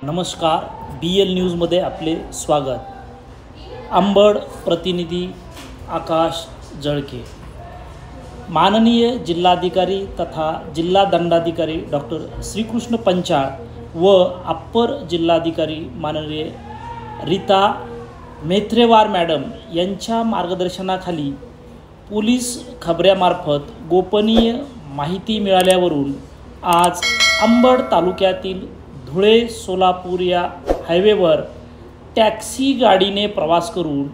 नमस्कार, BL न्यूजमध्ये आपले स्वागत। अंबड प्रतिनिधी आकाश जळके। माननीय जिल्हाधिकारी तथा जिल्हा दंडाधिकारी डॉक्टर श्रीकृष्ण पंचाळ व अप्पर जिल्हाधिकारी माननीय रीता मेत्रेवार मॅडम यांच्या मार्गदर्शनाखाली पोलीस खबऱ्यामार्फत गोपनीय माहिती मिळाल्यावरून आज अंबड तालुक्यातील धुळे सोलापूर या हायवेवर टॅक्सी गाडीने प्रवास करून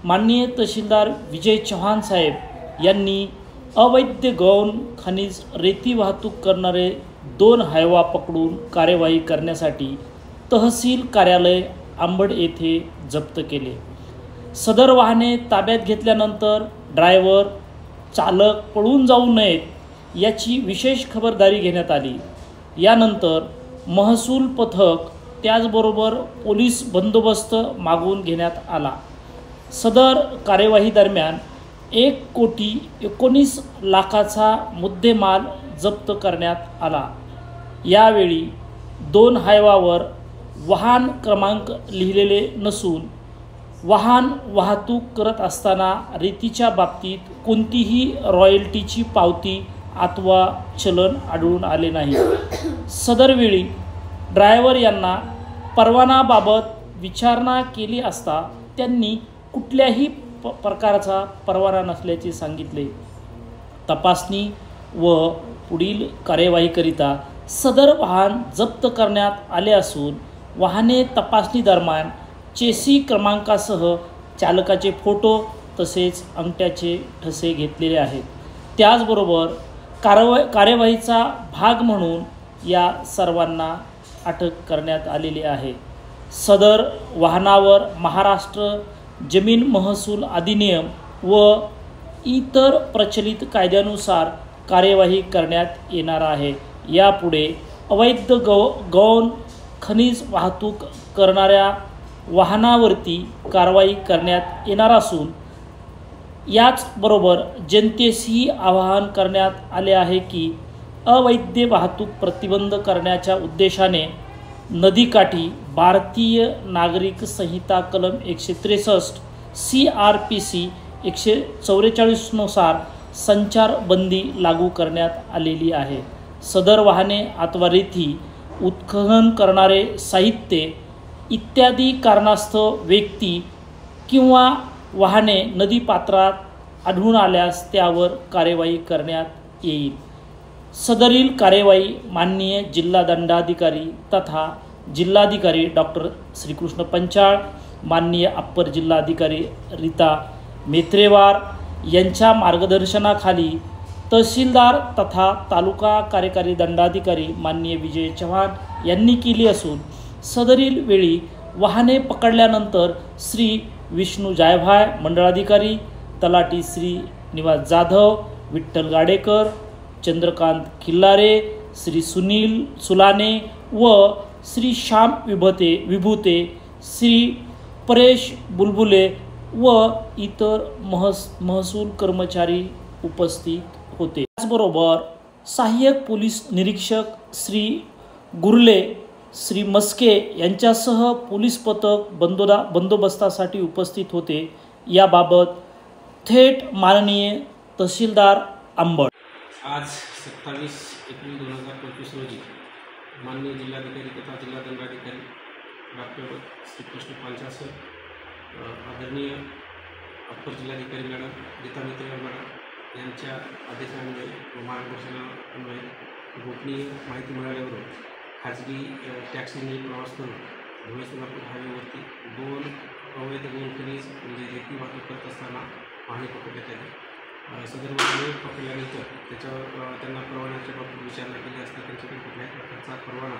माननीय तहसीलदार विजय चव्हाण साहेब यांनी अवैध गौण खनिज रेती वाहतूक करणारे 2 हायवा पकडून कार्यवाही करण्यासाठी तहसील कार्यालय अंबड येथे जप्त केले। सदर वाहने ताब्यात घेतल्यानंतर ड्रायव्हर चालक पळून जाऊ नयेत याची विशेष खबरदारी घेण्यात आली। यानंतर महसूल पथक त्याचबरोबर पोलीस बंदोबस्त मागून घेण्यात आला। सदर कार्यवाही दरम्यान 1,19,00,000चा मुद्देमाल जप्त करण्यात आला। यावेळी 2 हायवावर वाहन क्रमांक लिहिलेले नसून वाहन वाहतूक करत असताना रेतीच्या बाबतीत कोणतीही रॉयल्टीची पावती अथवा चलन आढळून आले नाही। सदरवेळी ड्रायव्हर यांना परवानाबाबत विचारणा केली असता त्यांनी कुठल्याही प्रकारचा परवाना नसल्याचे सांगितले। तपासणी व पुढील कार्यवाहीकरिता सदर वाहन जप्त करण्यात आले असून वाहने तपासणी दरम्यान चेसी क्रमांकासह चालकाचे फोटो तसेच अंगठ्याचे ठसे घेतलेले आहेत। त्याचबरोबर कार्यवाहीचा भाग म्हणून या सर्वांना अटक करण्यात आलेली आहे। सदर वाहनावर महाराष्ट्र जमीन महसूल अधिनियम व इतर प्रचलित कायद्यानुसार कार्यवाही करण्यात येणार आहे। यापुढे अवैध गौण खनिज वाहतूक करणाऱ्या वाहनावरती कारवाई करण्यात येणार असून याचबरोबर जनतेशी आवाहन करण्यात आले आहे की अवैध वाहतूक प्रतिबंध करण्याच्या उद्देशाने नदीकाठी भारतीय नागरिक संहिता कलम 163 CRPC 144 नुसार संचारबंदी लागू करण्यात आलेली आहे। सदर वाहने अथवा रेती उत्खनन करणारे साहित्य इत्यादी कारणास्तव व्यक्ती किंवा वाहने नदीपात्रात आढळून आल्यास त्यावर कार्यवाही करण्यात येईल। सदरील कार्यवाही माननीय जिल्हा दंडाधिकारी तथा जिल्हाधिकारी डॉक्टर श्रीकृष्ण पंचाळ, माननीय अप्पर जिल्हाधिकारी रीता मेत्रेवार यांच्या मार्गदर्शनाखाली तहसीलदार तथा तालुका कार्यकारी दंडाधिकारी माननीय विजय चव्हाण यांनी केली असून सदरील वेळी वाहने पकडल्यानंतर श्री विष्णू जायभाय मंडळाधिकारी, तलाठी श्री निवास जाधव, विठ्ठल गाडेकर, चंद्रकांत खिल्लारे, श्री सुनील सुलाने व श्री श्याम विभूते, श्री परेश बुलबुले व इतर महसूल कर्मचारी उपस्थित होते। त्याचबरोबर सहाय्यक पोलीस निरीक्षक श्री गुरले, श्री मस्के यांच्यासह पोलीस पथक बंदोबस्तासाठी उपस्थित होते। याबाबत थेट माननीय तहसीलदार अंबड। आज 27 एप्रिल 2025 रोजी माननीय जिल्हाधिकारी तथा जिल्हा दंडाधिकारी डॉक्टर श्रीकृष्ण पंचाळ सर, आदरणीय अप्पर जिल्हाधिकारी मॅडम रीता मेत्रेवार मॅडम यांच्या आदेशान्वये व मार्गदर्शनान्वये गोपनीय माहिती मिळाल्यावरून खाजगी टॅक्सीने प्रवास करून धुळे सोलापूर हायवेवरती 2 अवैध गौण खनिज म्हणजे रेती वाहतूक करत असताना वाहने पकडण्यात आली। सदर वाहने पकडल्यानंतर त्याच्यावर त्यांना परवान्याच्या बाबतीत विचारणा केली असता त्यांच्याकडे कुठल्याही प्रकारचा परवाना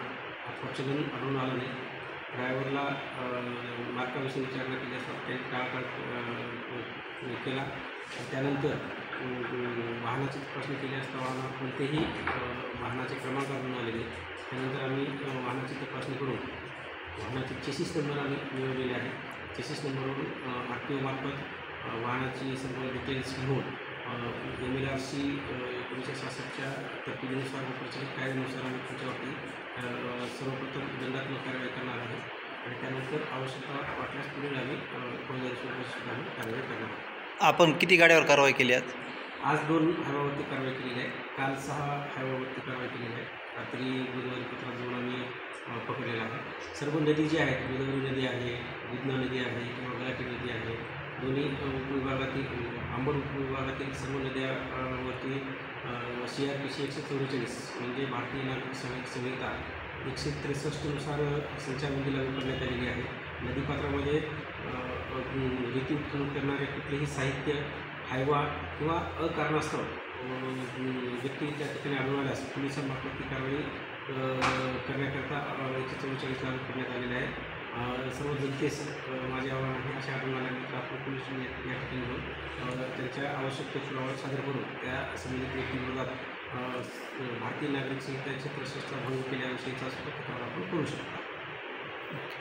अथवा चलन आढळून आलं नाही। ड्रायव्हरला मार्गाविषयी विचारणा केली असता त्यांनी टाळाटाळ केला। त्यानंतर वाहनाची तपासणी केली असता वाहनावर कोणतेही वाहनाचे क्रमांक आढळून आले नाही। त्यानंतर आम्ही वाहनाची तपासणी करून वाहनाचे चेसिस नंबर आम्ही मिळवलेले आहे। चेसिस नंबरवरून RTO मार्फत वाहनाची सर्व डिटेल्स घेऊन MLRC 1966च्या तरतुदीनुसार व प्रचलित कायद्यानुसार आम्ही तुमच्यावरती सर्वप्रथम दंडात्मक कारवाई करणार आहे आणि त्यानंतर आवश्यकता वाटल्यास पुढील आम्ही फौजदारी स्वरूपाची आम्ही कारवाई करणार आहोत. आपण किती गाड्यावर कारवाई केली आज? आज 2 हायवावरती कारवाई केलेली आहे. काल 6 हायवावरती कारवाई केलेली आहे. रात्री बुधवारी पत्रात जाऊन आम्ही पकडलेला आहे. सर्व नदी जी आहेत, गोदावरी नदी आहे, दुधना नदी आहे किंवा गलाटी नदी आहे, दोन्ही उपविभागातील अंबड उपविभागातील सर्व नद्यावरती CRPC 144 म्हणजे भारतीय नागरिक संहिता 163नुसार संचारबंदी लागू करण्यात आलेली आहे. नदीपात्रामध्ये रेती उत्खनन करणारे कुठलेही साहित्य, हायवा किंवा अकारणास्तव व्यक्ती त्या ठिकाणी आढळून आल्यास पोलिसांमार्फत ती कारवाई करण्याकरता 144 लागू करण्यात आलेले आहे. सर्व जनतेस माझे आव्हान आहे, अशा आढळून आल्यानंतर आपण पोलीस या ठिकाणी येऊन त्यांच्या आवश्यक पुरावा सादर करून त्या संबंधित व्यक्तीविरोधात भारतीय नागरिक संहिता 163 भंग केल्याविषयीचा सुद्धा तक्रार आपण करू शकतो.